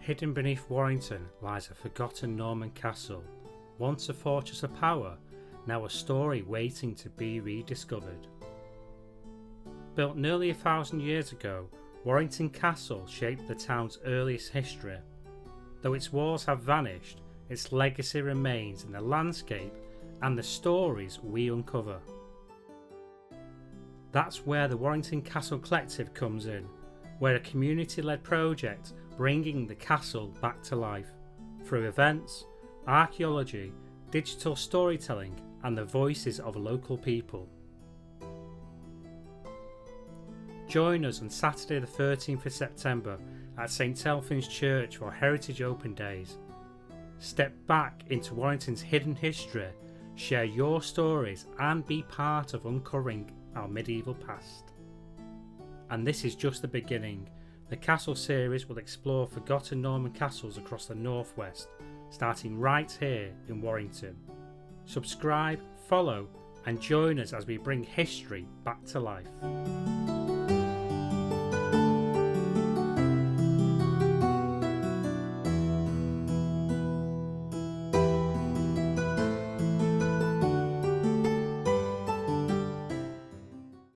Hidden beneath Warrington lies a forgotten Norman castle, once a fortress of power, now a story waiting to be rediscovered. Built nearly 1,000 years ago, Warrington Castle shaped the town's earliest history. Though its walls have vanished, its legacy remains in the landscape and the stories we uncover. That's where the Warrington Castle Collective comes in. We're a community-led project bringing the castle back to life through events, archaeology, digital storytelling and the voices of local people. Join us on Saturday the 13th of September at St Elphin's Church for Heritage Open Days. Step back into Warrington's hidden history, share your stories and be part of uncovering our medieval past. And this is just the beginning. The Castle series will explore forgotten Norman castles across the northwest, starting right here in Warrington. Subscribe, follow and join us as we bring history back to life.